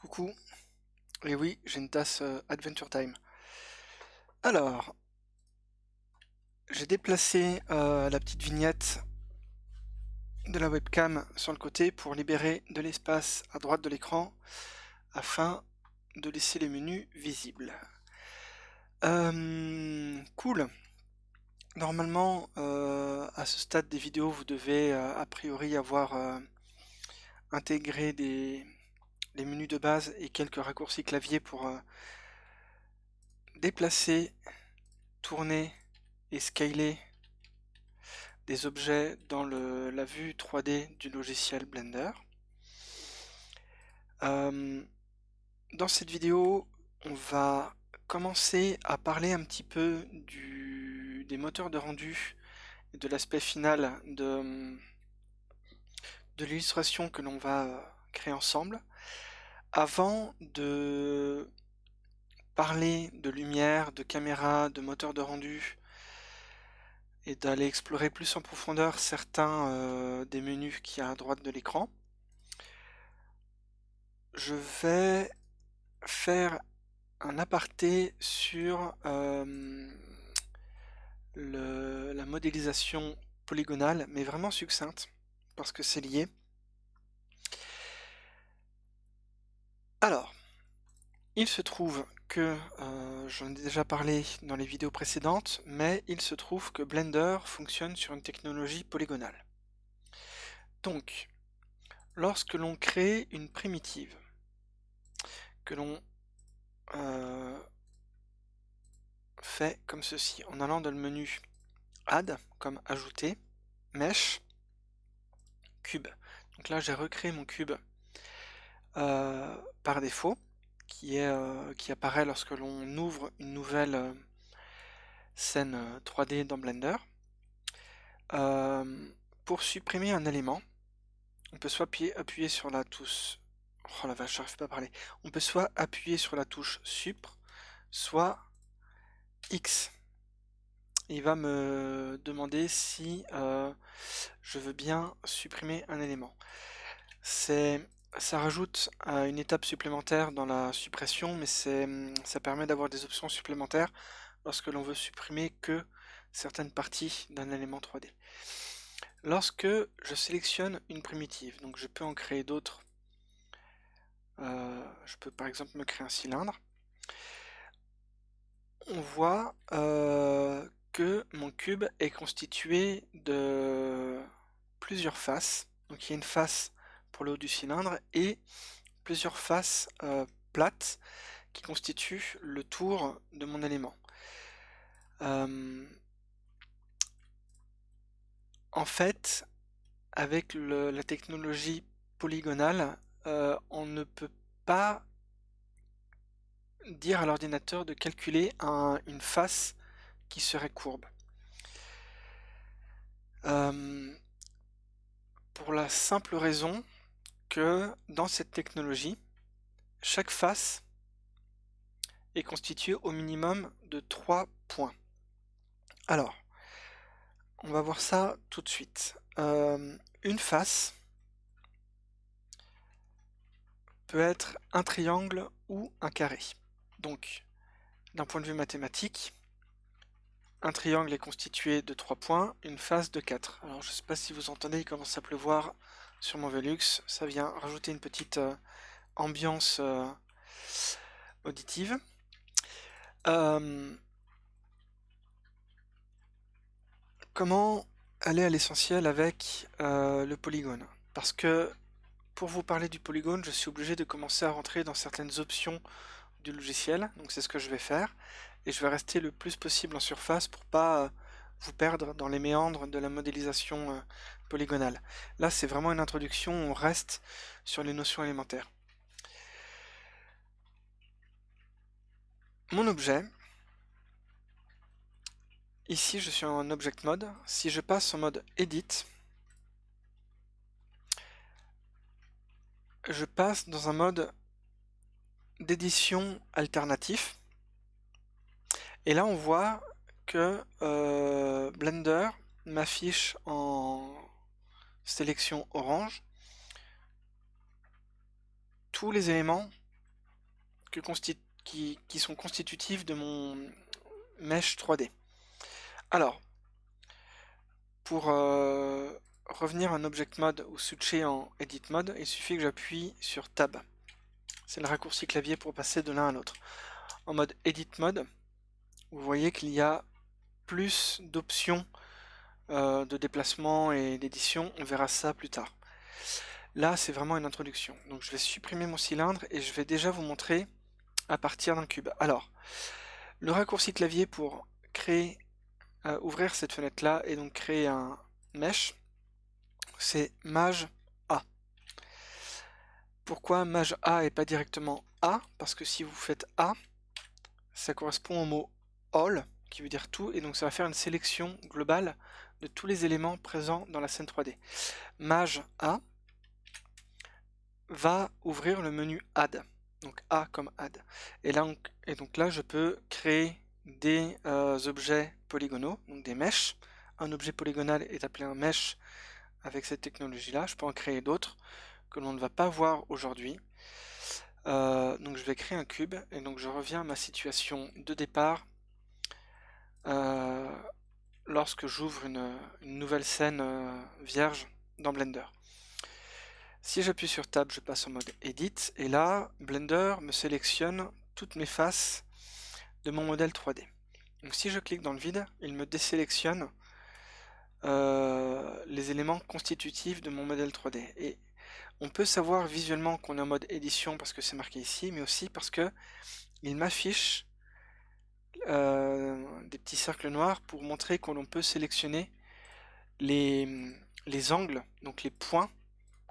Coucou, et oui, j'ai une tasse Adventure Time. Alors, j'ai déplacé la petite vignette de la webcam sur le côté pour libérer de l'espace à droite de l'écran afin de laisser les menus visibles. Cool. Normalement, à ce stade des vidéos, vous devez a priori avoir intégré les menus de base et quelques raccourcis clavier pour déplacer, tourner et scaler des objets dans la vue 3D du logiciel Blender. Dans cette vidéo, on va commencer à parler un petit peu des moteurs de rendu et de l'aspect final de l'illustration que l'on va créer ensemble, avant de parler de lumière, de caméra, de moteur de rendu, et d'aller explorer plus en profondeur certains des menus qu'il y a à droite de l'écran. Je vais faire un aparté sur la modélisation polygonale, mais vraiment succincte, parce que c'est lié. Alors, il se trouve que, j'en ai déjà parlé dans les vidéos précédentes, mais il se trouve que Blender fonctionne sur une technologie polygonale. Donc, lorsque l'on crée une primitive, que l'on fait comme ceci, en allant dans le menu Add, comme ajouter, Mesh, Cube. Donc là, j'ai recréé mon cube par défaut, qui apparaît lorsque l'on ouvre une nouvelle scène 3D dans Blender. Pour supprimer un élément, on peut soit appuyer sur la touche... Oh la vache, j'arrive pas à parler. On peut soit appuyer sur la touche Sup, soit X. Il va me demander si je veux bien supprimer un élément. Ça rajoute une étape supplémentaire dans la suppression, mais ça permet d'avoir des options supplémentaires lorsque l'on veut supprimer que certaines parties d'un élément 3D. Lorsque je sélectionne une primitive, donc je peux en créer d'autres, je peux par exemple me créer un cylindre, on voit que mon cube est constitué de plusieurs faces. Donc il y a une face pour le haut du cylindre et plusieurs faces plates qui constituent le tour de mon élément. En fait, avec la technologie polygonale, on ne peut pas dire à l'ordinateur de calculer une face qui serait courbe. Pour la simple raison que dans cette technologie, chaque face est constituée au minimum de 3 points. Alors, on va voir ça tout de suite. Une face peut être un triangle ou un carré. Donc, d'un point de vue mathématique, un triangle est constitué de 3 points, une face de 4. Alors, je ne sais pas si vous entendez, il commence à pleuvoir sur mon Velux. Ça vient rajouter une petite ambiance auditive. Comment aller à l'essentiel avec le polygone? Parce que pour vous parler du polygone, je suis obligé de commencer à rentrer dans certaines options du logiciel, donc c'est ce que je vais faire, et je vais rester le plus possible en surface pour pas vous perdre dans les méandres de la modélisation polygonale. Là, c'est vraiment une introduction, on reste sur les notions élémentaires. Mon objet, ici je suis en Object Mode, si je passe en mode Edit, je passe dans un mode d'édition alternatif, et là on voit que Blender m'affiche en sélection orange tous les éléments qui sont constitutifs de mon mesh 3D. Alors, pour revenir en Object Mode ou switcher en Edit Mode, il suffit que j'appuie sur Tab. C'est le raccourci clavier pour passer de l'un à l'autre. En mode Edit Mode, vous voyez qu'il y a plus d'options de déplacement et d'édition. On verra ça plus tard. Là, c'est vraiment une introduction. Donc je vais supprimer mon cylindre et je vais déjà vous montrer à partir d'un cube. Alors, le raccourci clavier pour créer, ouvrir cette fenêtre-là et donc créer un mesh, c'est Maj A. Pourquoi Maj A et pas directement A? Parce que si vous faites A, ça correspond au mot All, qui veut dire tout, et donc ça va faire une sélection globale de tous les éléments présents dans la scène 3D. Maj A va ouvrir le menu Add, donc A comme Add. Et donc là, je peux créer des objets polygonaux, donc des meshes. Un objet polygonal est appelé un mesh avec cette technologie-là. Je peux en créer d'autres que l'on ne va pas voir aujourd'hui. Donc je vais créer un cube, et donc je reviens à ma situation de départ lorsque j'ouvre une nouvelle scène vierge dans Blender. Si j'appuie sur Tab, je passe en mode Edit, et là, Blender me sélectionne toutes mes faces de mon modèle 3D. Donc si je clique dans le vide, il me désélectionne les éléments constitutifs de mon modèle 3D. Et on peut savoir visuellement qu'on est en mode édition parce que c'est marqué ici, mais aussi parce que il m'affiche des petits cercles noirs pour montrer que l'on peut sélectionner les angles, donc les points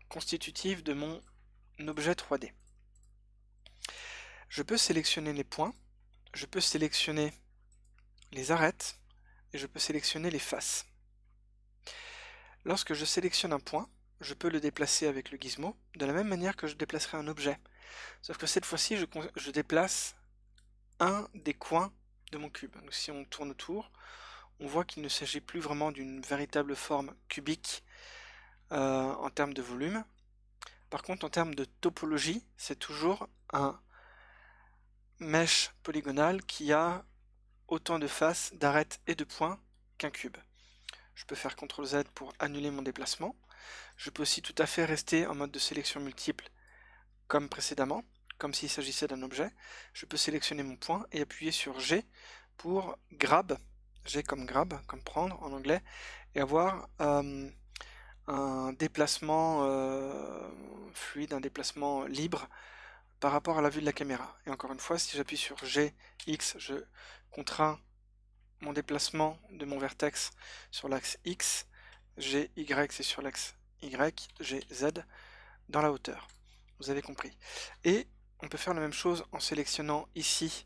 constitutifs de mon objet 3D. Je peux sélectionner les points, je peux sélectionner les arêtes et je peux sélectionner les faces. Lorsque je sélectionne un point, je peux le déplacer avec le gizmo de la même manière que je déplacerai un objet. Sauf que cette fois-ci, je déplace un des coins de mon cube. Donc si on tourne autour, on voit qu'il ne s'agit plus vraiment d'une véritable forme cubique en termes de volume. Par contre, en termes de topologie, c'est toujours un mesh polygonal qui a autant de faces, d'arêtes et de points qu'un cube. Je peux faire CTRL Z pour annuler mon déplacement. Je peux aussi tout à fait rester en mode de sélection multiple comme précédemment, comme s'il s'agissait d'un objet. Je peux sélectionner mon point et appuyer sur G pour grab, G comme grab, comme prendre en anglais, et avoir un déplacement fluide, un déplacement libre par rapport à la vue de la caméra. Et encore une fois, si j'appuie sur G, X, je contrains mon déplacement de mon vertex sur l'axe X, G, Y, c'est sur l'axe Y, G, Z, dans la hauteur. Vous avez compris. Et on peut faire la même chose en sélectionnant ici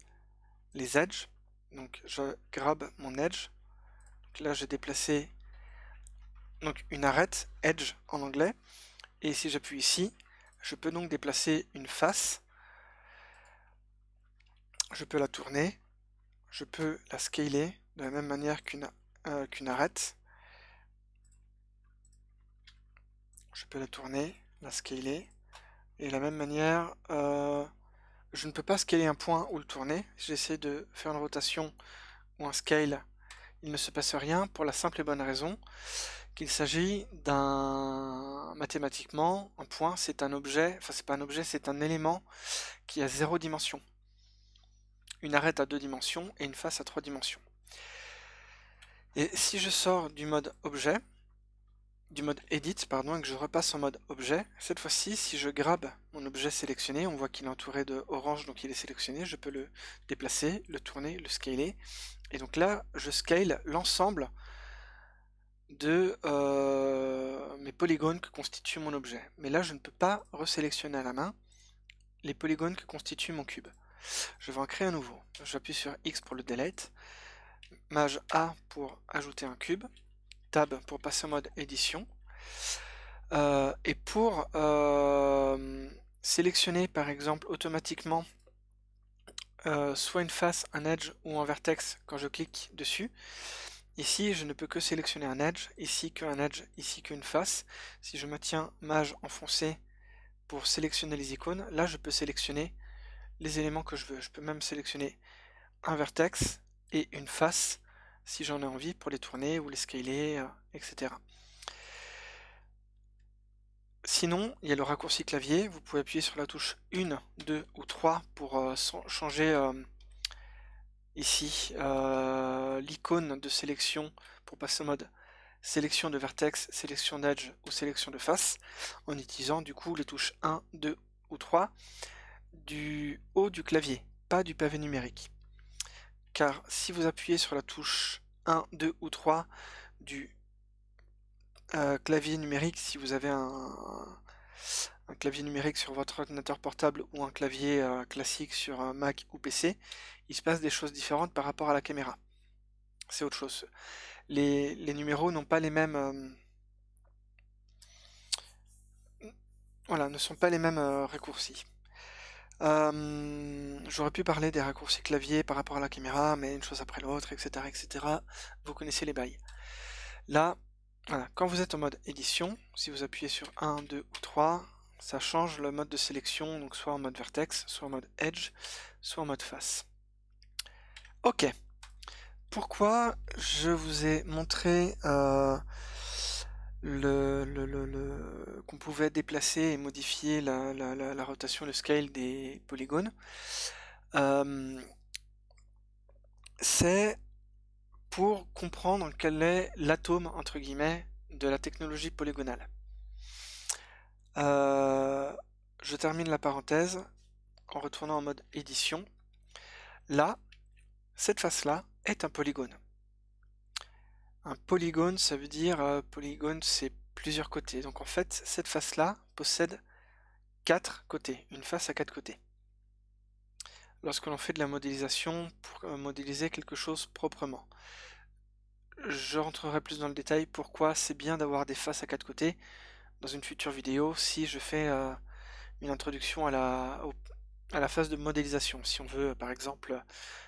les edges. Donc je grab mon edge. Donc là j'ai déplacé donc une arête, edge en anglais. Et si j'appuie ici, je peux donc déplacer une face. Je peux la tourner. Je peux la scaler de la même manière qu'une arête. Je peux la tourner, la scaler. Et de la même manière, je ne peux pas scaler un point ou le tourner. Si j'essaie de faire une rotation ou un scale, il ne se passe rien pour la simple et bonne raison qu'il s'agit d'un... Mathématiquement, un point c'est un objet, enfin c'est pas un objet, c'est un élément qui a 0 dimension. Une arête à 2 dimensions et une face à 3 dimensions. Et si je sors du mode objet, du mode edit, pardon, et que je repasse en mode objet, cette fois-ci, si je grabe mon objet sélectionné, on voit qu'il est entouré de orange, donc il est sélectionné, je peux le déplacer, le tourner, le scaler, et donc là, je scale l'ensemble de mes polygones que constitue mon objet. Mais là, je ne peux pas resélectionner à la main les polygones que constitue mon cube. Je vais en créer un nouveau. J'appuie sur X pour le delete, Maj A pour ajouter un cube, Tab pour passer en mode édition, et pour sélectionner par exemple automatiquement soit une face, un edge ou un vertex quand je clique dessus. Ici je ne peux que sélectionner un edge, ici qu'un edge, ici qu'une face. Si je maintiens Maj enfoncé pour sélectionner les icônes, là je peux sélectionner les éléments que je veux. Je peux même sélectionner un vertex et une face si j'en ai envie pour les tourner ou les scaler, etc. Sinon, il y a le raccourci clavier, vous pouvez appuyer sur la touche 1, 2 ou 3 pour changer ici l'icône de sélection pour passer en mode sélection de vertex, sélection d'edge ou sélection de face, en utilisant du coup les touches 1, 2 ou 3 du haut du clavier, pas du pavé numérique. Car si vous appuyez sur la touche 1, 2 ou 3 du clavier numérique, si vous avez un clavier numérique sur votre ordinateur portable ou un clavier classique sur un Mac ou PC, il se passe des choses différentes par rapport à la caméra. C'est autre chose. Les numéros n'ont pas les mêmes... voilà, ne sont pas les mêmes raccourcis. J'aurais pu parler des raccourcis clavier par rapport à la caméra, mais une chose après l'autre, etc., etc. Vous connaissez les bails. Là, voilà, quand vous êtes en mode édition, si vous appuyez sur 1, 2 ou 3, ça change le mode de sélection, donc soit en mode vertex, soit en mode edge, soit en mode face. Ok. Pourquoi je vous ai montré qu'on pouvait déplacer et modifier la rotation, le scale des polygones, c'est pour comprendre quel est l'atome, entre guillemets, de la technologie polygonale. Je termine la parenthèse en retournant en mode édition. Là, cette face-là est un polygone. Un polygone, ça veut dire, polygone, c'est plusieurs côtés. Donc en fait, cette face-là possède 4 côtés, une face à 4 côtés. Lorsque l'on fait de la modélisation pour modéliser quelque chose proprement. Je rentrerai plus dans le détail pourquoi c'est bien d'avoir des faces à 4 côtés dans une future vidéo si je fais une introduction à la phase de modélisation. Si on veut par exemple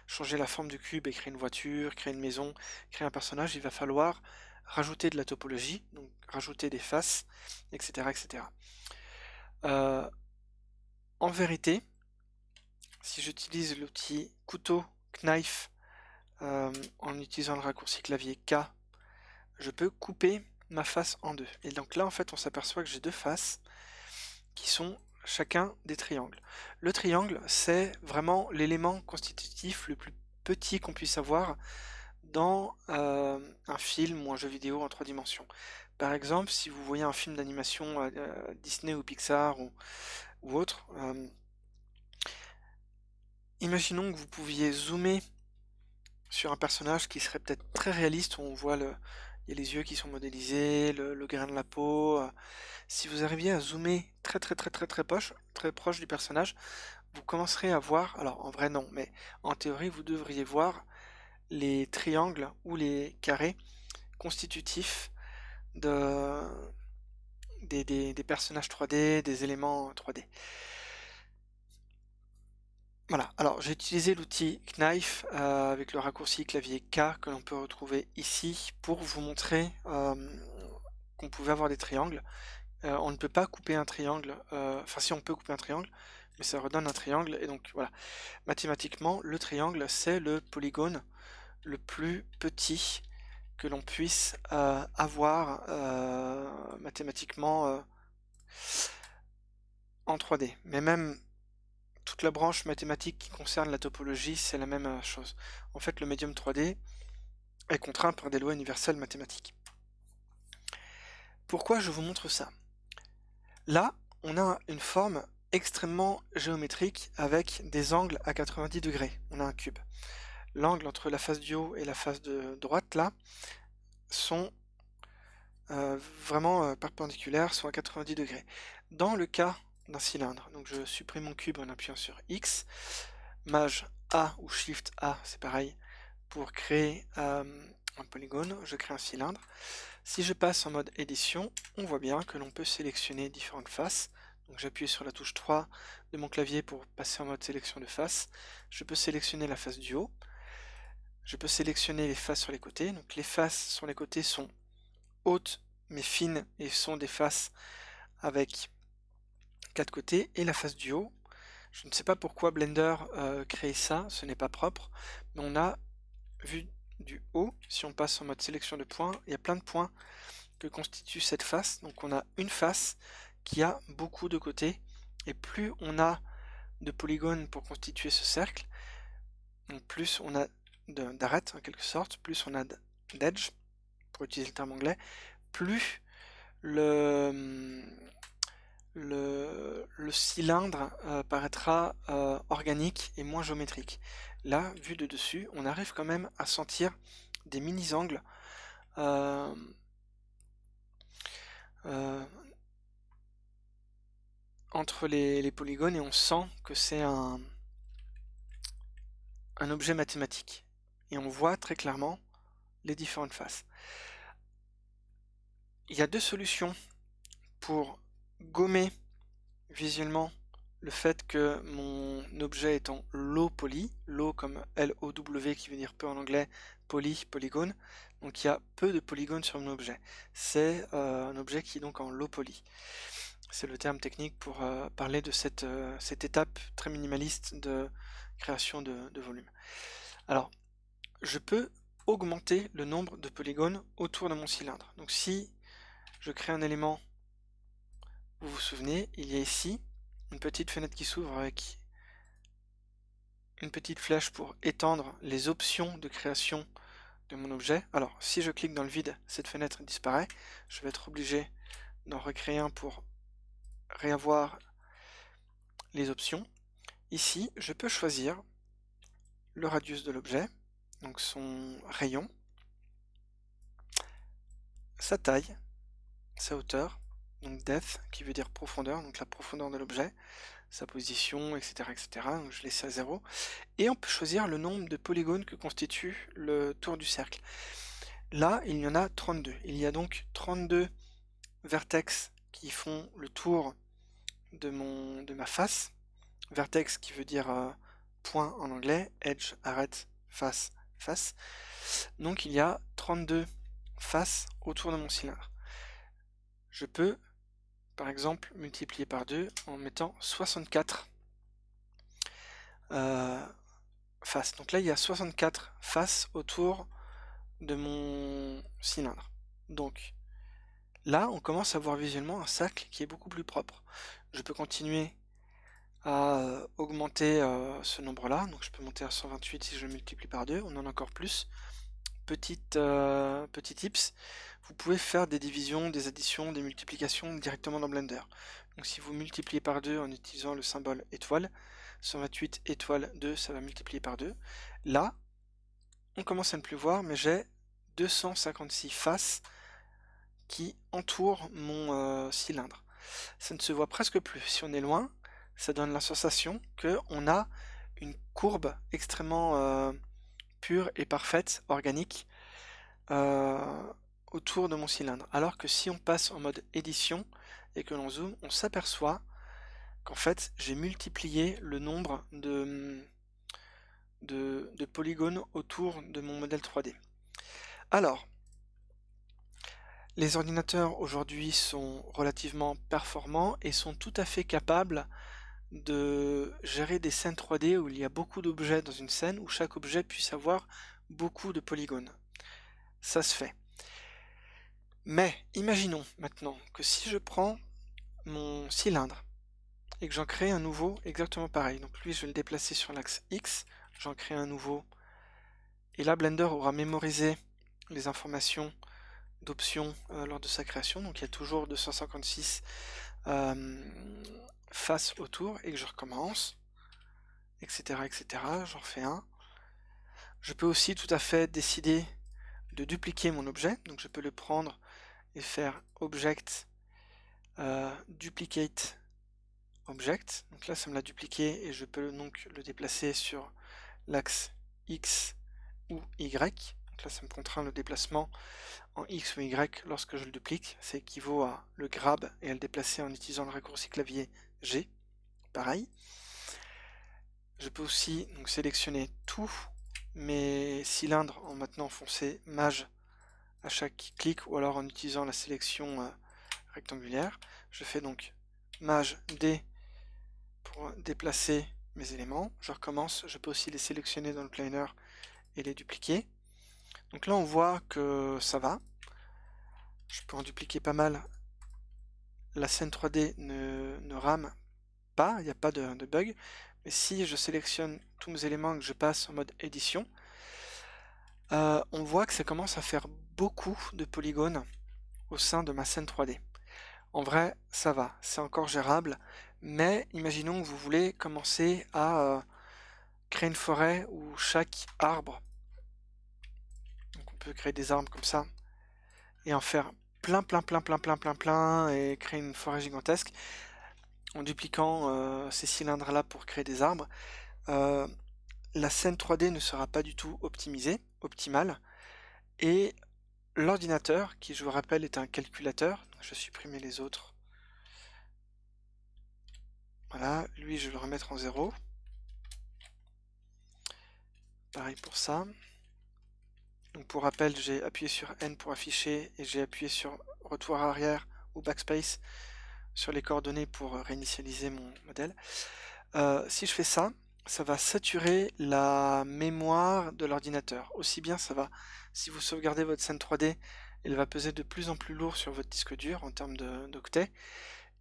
changer la forme du cube et créer une voiture, créer une maison, créer un personnage, il va falloir rajouter de la topologie, donc rajouter des faces, etc. etc. En vérité, si j'utilise l'outil couteau, knife, en utilisant le raccourci clavier K, je peux couper ma face en deux. Et donc là, en fait, on s'aperçoit que j'ai deux faces qui sont chacun des triangles. Le triangle, c'est vraiment l'élément constitutif le plus petit qu'on puisse avoir dans un film ou un jeu vidéo en 3 dimensions. Par exemple, si vous voyez un film d'animation Disney ou Pixar ou autre, imaginons que vous pouviez zoomer sur un personnage qui serait peut-être très réaliste, où on voit il y a les yeux qui sont modélisés, le grain de la peau. Si vous arriviez à zoomer très proche du personnage, vous commencerez à voir, alors en vrai non, mais en théorie vous devriez voir les triangles ou les carrés constitutifs des personnages 3D, des éléments 3D. Voilà, alors j'ai utilisé l'outil Knife avec le raccourci clavier K que l'on peut retrouver ici pour vous montrer qu'on pouvait avoir des triangles. On ne peut pas couper un triangle, enfin si on peut couper un triangle, mais ça redonne un triangle, et donc voilà. Mathématiquement, le triangle c'est le polygone le plus petit que l'on puisse avoir mathématiquement en 3D. Mais même toute la branche mathématique qui concerne la topologie, c'est la même chose. En fait, le médium 3D est contraint par des lois universelles mathématiques. Pourquoi je vous montre ça? Là, on a une forme extrêmement géométrique avec des angles à 90 degrés. On a un cube. L'angle entre la face du haut et la face de droite, là, sont vraiment perpendiculaires, sont à 90 degrés. Dans le cas d'un cylindre, donc je supprime mon cube en appuyant sur X, Maj A ou Shift A, c'est pareil, pour créer un polygone, je crée un cylindre. Si je passe en mode édition, on voit bien que l'on peut sélectionner différentes faces. Donc j'appuie sur la touche 3 de mon clavier pour passer en mode sélection de face. Je peux sélectionner la face du haut. Je peux sélectionner les faces sur les côtés. Donc les faces sur les côtés sont hautes mais fines et sont des faces avec 4 côtés. Et la face du haut, Je ne sais pas pourquoi Blender crée ça, ce n'est pas propre, mais on a vu du haut, si on passe en mode sélection de points, il y a plein de points que constitue cette face. Donc on a une face qui a beaucoup de côtés, et plus on a de polygones pour constituer ce cercle, donc plus on a d'arêtes en quelque sorte, plus on a d'edge, pour utiliser le terme anglais, plus le, le cylindre paraîtra organique et moins géométrique. Là, vu de dessus, on arrive quand même à sentir des mini-angles euh, entre les polygones, et on sent que c'est un objet mathématique. Et on voit très clairement les différentes faces. Il y a deux solutions pour gommer visuellement le fait que mon objet est en low poly, low comme L-O-W qui veut dire peu en anglais, poly, polygone, donc il y a peu de polygones sur mon objet. C'est un objet qui est donc en low poly. C'est le terme technique pour parler de cette étape très minimaliste de création de volume. Alors, je peux augmenter le nombre de polygones autour de mon cylindre. Donc si je crée un élément, vous vous souvenez, il y a ici une petite fenêtre qui s'ouvre avec une petite flèche pour étendre les options de création de mon objet. Alors si je clique dans le vide, cette fenêtre disparaît. Je vais être obligé d'en recréer un pour réavoir les options. Ici, je peux choisir le radius de l'objet, donc son rayon, sa taille, sa hauteur, donc depth qui veut dire profondeur, donc la profondeur de l'objet, sa position, etc., etc. Donc je laisse à 0. Et on peut choisir le nombre de polygones que constitue le tour du cercle. Là, il y en a 32. Il y a donc 32 vertex qui font le tour de ma face. Vertex qui veut dire point en anglais, edge, arête, face, face. Donc il y a 32 faces autour de mon cylindre. Je peux, par exemple, multiplier par 2 en mettant 64 faces. Donc là, il y a 64 faces autour de mon cylindre. Donc là, on commence à voir visuellement un cercle qui est beaucoup plus propre. Je peux continuer à augmenter ce nombre-là. Donc je peux monter à 128 si je le multiplie par 2. On en a encore plus. Petit tips, vous pouvez faire des divisions, des additions, des multiplications directement dans Blender. Donc si vous multipliez par 2 en utilisant le symbole étoile, 128 étoile 2, ça va multiplier par 2. Là, on commence à ne plus voir, mais j'ai 256 faces qui entourent mon cylindre. Ça ne se voit presque plus. Si on est loin, ça donne la sensation qu'on a une courbe extrêmement pure et parfaite, organique, autour de mon cylindre. Alors que si on passe en mode édition et que l'on zoome, on s'aperçoit qu'en fait j'ai multiplié le nombre de polygones autour de mon modèle 3D. Alors, les ordinateurs aujourd'hui sont relativement performants et sont tout à fait capables de gérer des scènes 3D où il y a beaucoup d'objets dans une scène, où chaque objet puisse avoir beaucoup de polygones. Ça se fait. Mais imaginons maintenant que si je prends mon cylindre et que j'en crée un nouveau exactement pareil, donc lui je vais le déplacer sur l'axe X, j'en crée un nouveau, et là Blender aura mémorisé les informations d'options lors de sa création, donc il y a toujours 256 faces autour, et que je recommence, etc., etc., j'en refais un. Je peux aussi tout à fait décider de dupliquer mon objet, donc je peux le prendre et faire Object, Duplicate Object, donc là ça me l'a dupliqué et je peux donc le déplacer sur l'axe X ou Y, donc là ça me contraint le déplacement en X ou Y lorsque je le duplique, ça équivaut à le grab et à le déplacer en utilisant le raccourci clavier G, pareil. Je peux aussi donc sélectionner tous mes cylindres en maintenant foncé Maj à chaque clic ou alors en utilisant la sélection rectangulaire. Je fais donc Maj D pour déplacer mes éléments. Je recommence, je peux aussi les sélectionner dans le planer et les dupliquer. Donc là on voit que ça va. Je peux en dupliquer pas mal. La scène 3D ne rame pas, il n'y a pas de bug. Mais si je sélectionne tous mes éléments et que je passe en mode édition, on voit que ça commence à faire beaucoup de polygones au sein de ma scène 3D. En vrai, ça va, c'est encore gérable, mais imaginons que vous voulez commencer à créer une forêt où chaque arbre, donc on peut créer des arbres comme ça, et en faire plein, et créer une forêt gigantesque, en dupliquant ces cylindres-là pour créer des arbres. La scène 3D ne sera pas du tout optimale, et l'ordinateur, qui je vous rappelle est un calculateur, je vais supprimer les autres. Voilà, lui je vais le remettre en 0. Pareil pour ça. Donc pour rappel, j'ai appuyé sur N pour afficher et j'ai appuyé sur retour arrière ou backspace sur les coordonnées pour réinitialiser mon modèle. Si je fais ça, ça va saturer la mémoire de l'ordinateur. Aussi bien ça va, si vous sauvegardez votre scène 3D, elle va peser de plus en plus lourd sur votre disque dur en termes d'octets.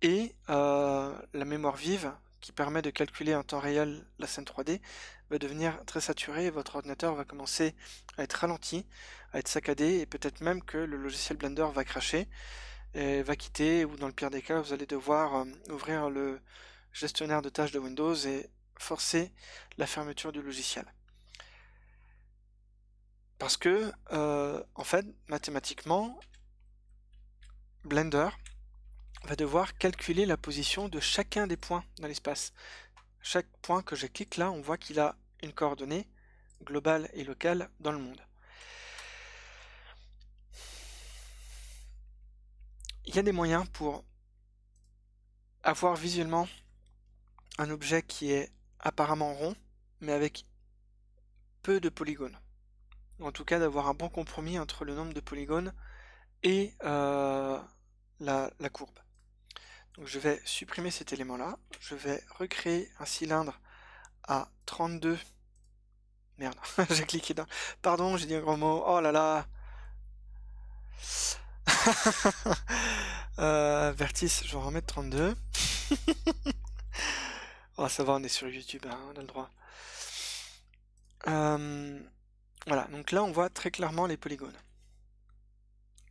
Et la mémoire vive, qui permet de calculer en temps réel la scène 3D, va devenir très saturée et votre ordinateur va commencer à être ralenti, à être saccadé, et peut-être même que le logiciel Blender va cracher, et va quitter, ou dans le pire des cas, vous allez devoir ouvrir le gestionnaire de tâches de Windows et forcer la fermeture du logiciel. Parce que, en fait, mathématiquement, Blender va devoir calculer la position de chacun des points dans l'espace. Chaque point que je clique là, on voit qu'il a une coordonnée globale et locale dans le monde. Il y a des moyens pour avoir visuellement un objet qui est apparemment rond, mais avec peu de polygones. En tout cas, d'avoir un bon compromis entre le nombre de polygones et la courbe. Donc je vais supprimer cet élément-là. Je vais recréer un cylindre à 32. Merde, j'ai cliqué dans... Pardon, j'ai dit un gros mot. Oh là là. Vertice, je vais en remettre 32. Oh, ça va, on est sur YouTube, hein, on a le droit. Voilà, donc là on voit très clairement les polygones.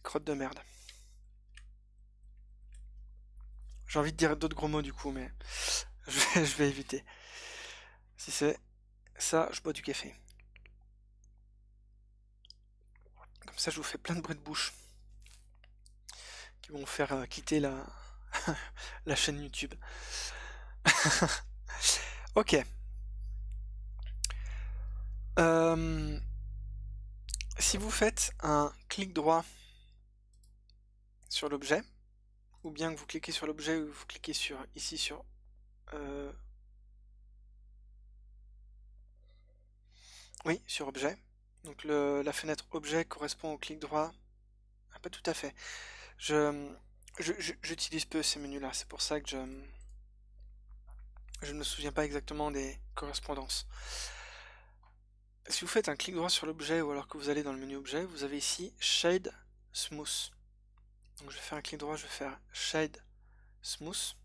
Crotte de merde. J'ai envie de dire d'autres gros mots du coup, mais je vais éviter. Si c'est ça, je bois du café. Comme ça, je vous fais plein de bruits de bouche qui vont faire quitter la, la chaîne YouTube. Ok. Si vous faites un clic droit sur l'objet, ou bien que vous cliquez sur l'objet ou vous cliquez sur ici sur oui, sur objet. Donc la fenêtre objet correspond au clic droit. Ah, pas tout à fait. J'utilise peu ces menus là, c'est pour ça que je ne me souviens pas exactement des correspondances. Si vous faites un clic droit sur l'objet ou alors que vous allez dans le menu objet, vous avez ici Shade Smooth. Donc je vais faire un clic droit, je vais faire Shade Smooth.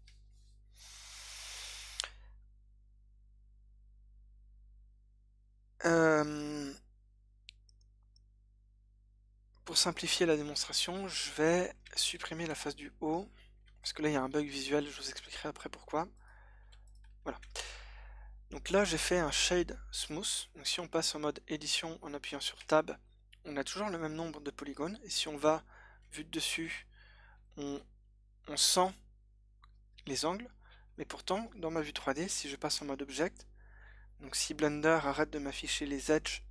Pour simplifier la démonstration, je vais supprimer la face du haut, parce que là il y a un bug visuel, je vous expliquerai après pourquoi. Voilà. Donc là j'ai fait un Shade Smooth, donc si on passe en mode édition en appuyant sur Tab, on a toujours le même nombre de polygones, et si on va vue de dessus, on sent les angles, mais pourtant dans ma vue 3D, si je passe en mode Object, donc si Blender arrête de m'afficher les edges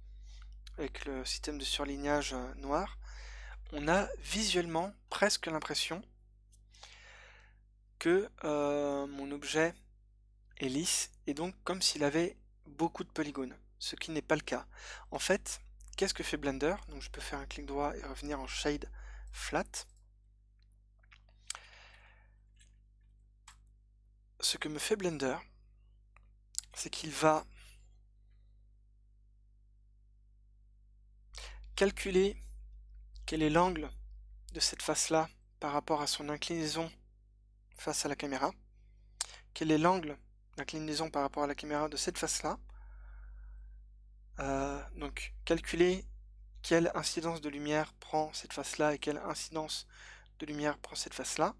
avec le système de surlignage noir, on a visuellement presque l'impression que mon objet est lisse et donc comme s'il avait beaucoup de polygones, ce qui n'est pas le cas. En fait, qu'est-ce que fait Blender? Donc je peux faire un clic droit et revenir en Shade Flat. Ce que me fait Blender, c'est qu'il va calculer quel est l'angle de cette face-là par rapport à son inclinaison face à la caméra, quel est l'angle d'inclinaison par rapport à la caméra de cette face-là, donc calculer quelle incidence de lumière prend cette face-là et quelle incidence de lumière prend cette face-là,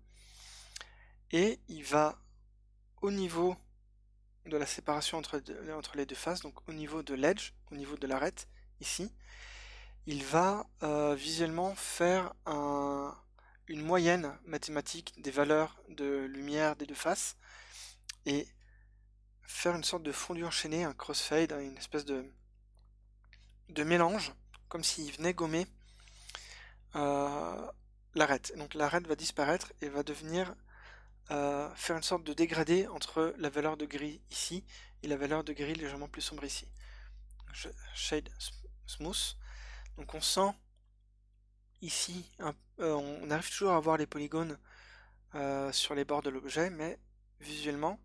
et il va au niveau de la séparation entre les deux faces, donc au niveau de l'edge, au niveau de l'arête, ici, il va visuellement faire une moyenne mathématique des valeurs de lumière des deux faces et faire une sorte de fondu enchaîné, un crossfade, une espèce de mélange, comme s'il venait gommer l'arête. Donc l'arête va disparaître et va devenir faire une sorte de dégradé entre la valeur de gris ici et la valeur de gris légèrement plus sombre ici. Shade smooth. Donc on sent ici, on arrive toujours à voir les polygones sur les bords de l'objet, mais visuellement,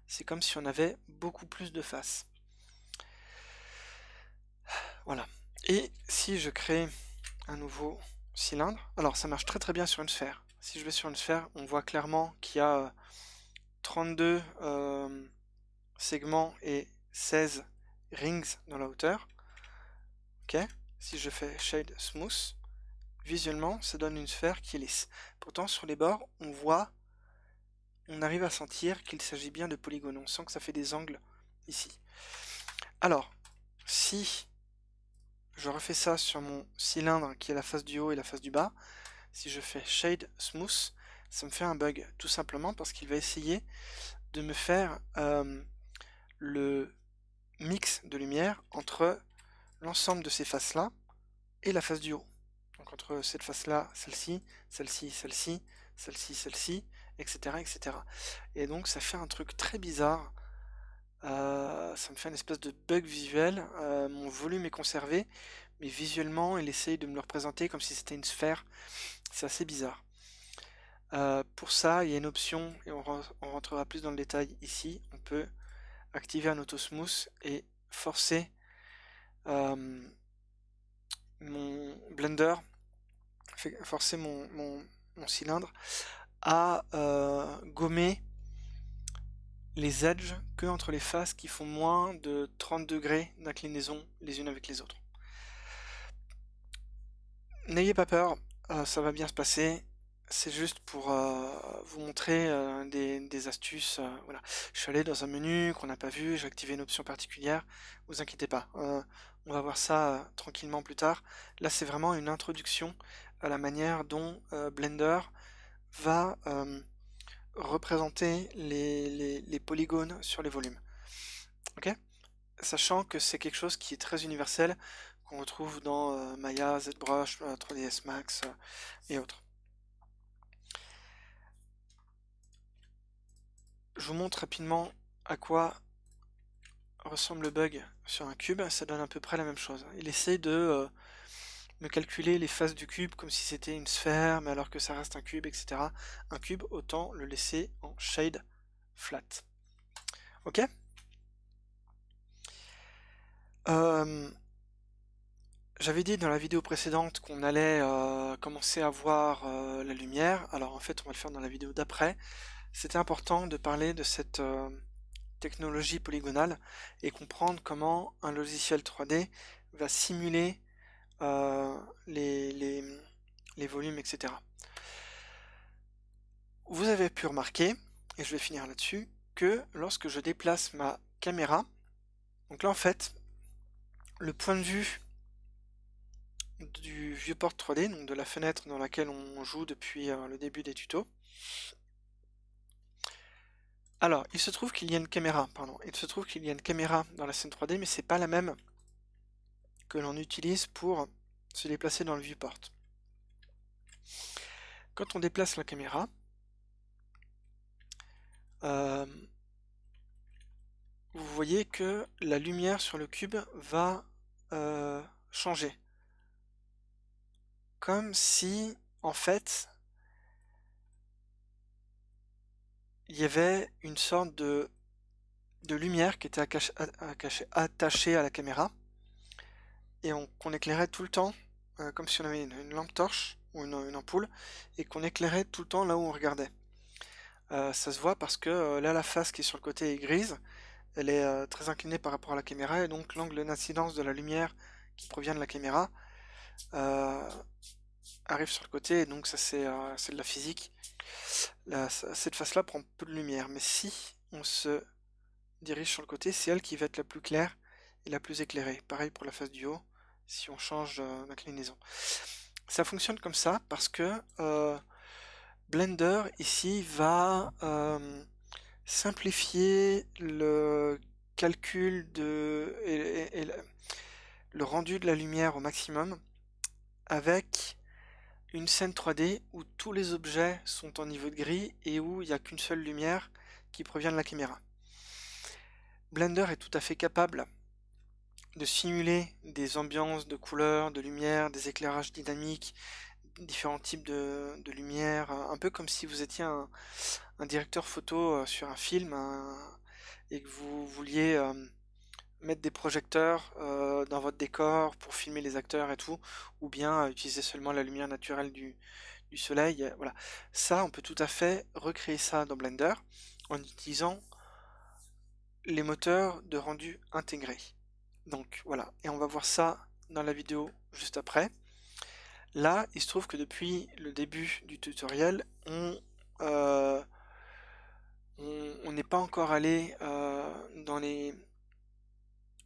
c'est comme si on avait beaucoup plus de faces. Voilà. Et si je crée un nouveau cylindre, alors ça marche très très bien sur une sphère. Si je vais sur une sphère, on voit clairement qu'il y a 32 segments et 16 rings dans la hauteur. Ok. Si je fais Shade Smooth, visuellement, ça donne une sphère qui est lisse. Pourtant, sur les bords, on arrive à sentir qu'il s'agit bien de polygones. On sent que ça fait des angles ici. Alors, si je refais ça sur mon cylindre qui est la face du haut et la face du bas, si je fais Shade Smooth, ça me fait un bug, tout simplement parce qu'il va essayer de me faire le mix de lumière entre l'ensemble de ces faces-là et la face du haut. Donc entre cette face-là, celle-ci, celle-ci, celle-ci, celle-ci, celle-ci, etc., etc. Et donc ça fait un truc très bizarre. Ça me fait une espèce de bug visuel. Mon volume est conservé, mais visuellement, il essaye de me le représenter comme si c'était une sphère. C'est assez bizarre. Pour ça, il y a une option, et on rentrera plus dans le détail ici. On peut activer un auto smooth et forcer mon blender, forcer mon cylindre à gommer les edges que entre les faces qui font moins de 30 degrés d'inclinaison les unes avec les autres. N'ayez pas peur, ça va bien se passer. C'est juste pour vous montrer des astuces. Voilà. Je suis allé dans un menu qu'on n'a pas vu, j'ai activé une option particulière. Vous inquiétez pas, on va voir ça tranquillement plus tard. Là, c'est vraiment une introduction à la manière dont Blender va représenter les polygones sur les volumes. Ok? Sachant que c'est quelque chose qui est très universel, qu'on retrouve dans Maya, ZBrush, 3ds Max et autres. Je vous montre rapidement à quoi ressemble le bug sur un cube. Ça donne à peu près la même chose. Il essaie de me calculer les faces du cube comme si c'était une sphère, mais alors que ça reste un cube, etc. Un cube, autant le laisser en shade flat. Ok? J'avais dit dans la vidéo précédente qu'on allait commencer à voir la lumière. Alors en fait, on va le faire dans la vidéo d'après. C'était important de parler de cette technologie polygonale et comprendre comment un logiciel 3D va simuler les volumes, etc. Vous avez pu remarquer, et je vais finir là-dessus, que lorsque je déplace ma caméra, donc là en fait, le point de vue du viewport 3D, donc de la fenêtre dans laquelle on joue depuis le début des tutos. Alors, il se trouve qu'il y a une caméra, il se trouve qu'il y a une caméra dans la scène 3D, mais c'est pas la même que l'on utilise pour se déplacer dans le viewport. Quand on déplace la caméra, vous voyez que la lumière sur le cube va changer. Comme si, en fait, il y avait une sorte de de lumière qui était attachée à la caméra et qu'on éclairait tout le temps, comme si on avait une lampe torche ou une ampoule, et qu'on éclairait tout le temps là où on regardait. Ça se voit parce que là, la face qui est sur le côté est grise, elle est très inclinée par rapport à la caméra, et donc l'angle d'incidence de la lumière qui provient de la caméra euh, arrive sur le côté, et donc ça c'est de la physique. Cette face-là prend peu de lumière, mais si on se dirige sur le côté, c'est elle qui va être la plus claire et la plus éclairée. Pareil pour la face du haut, si on change d'inclinaison. Ça fonctionne comme ça parce que Blender ici va simplifier le calcul et le rendu de la lumière au maximum avec une scène 3D où tous les objets sont en niveau de gris et où il n'y a qu'une seule lumière qui provient de la caméra. Blender est tout à fait capable de simuler des ambiances de couleurs, de lumière, des éclairages dynamiques, différents types de lumière, un peu comme si vous étiez un directeur photo sur un film et que vous vouliez mettre des projecteurs dans votre décor pour filmer les acteurs et tout, ou bien utiliser seulement la lumière naturelle du soleil. Voilà. Ça, on peut tout à fait recréer ça dans Blender en utilisant les moteurs de rendu intégrés. Donc voilà, et on va voir ça dans la vidéo juste après. Là, il se trouve que depuis le début du tutoriel, on n'est pas encore allé dans les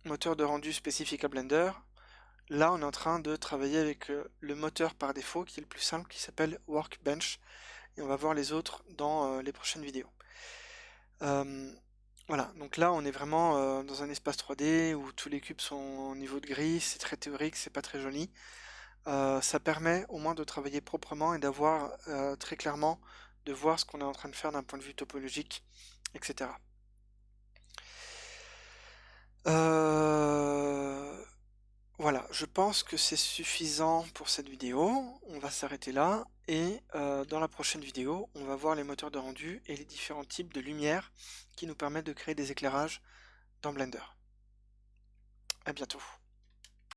moteurs de rendu spécifiques à Blender. Là, on est en train de travailler avec le moteur par défaut, qui est le plus simple, qui s'appelle Workbench, et on va voir les autres dans les prochaines vidéos. Voilà, donc là on est vraiment dans un espace 3D où tous les cubes sont au niveau de gris, c'est très théorique, c'est pas très joli. Ça permet au moins de travailler proprement et d'avoir très clairement, de voir ce qu'on est en train de faire d'un point de vue topologique, etc. Voilà, je pense que c'est suffisant pour cette vidéo. On va s'arrêter là et dans la prochaine vidéo, on va voir les moteurs de rendu et les différents types de lumière qui nous permettent de créer des éclairages dans Blender. À bientôt.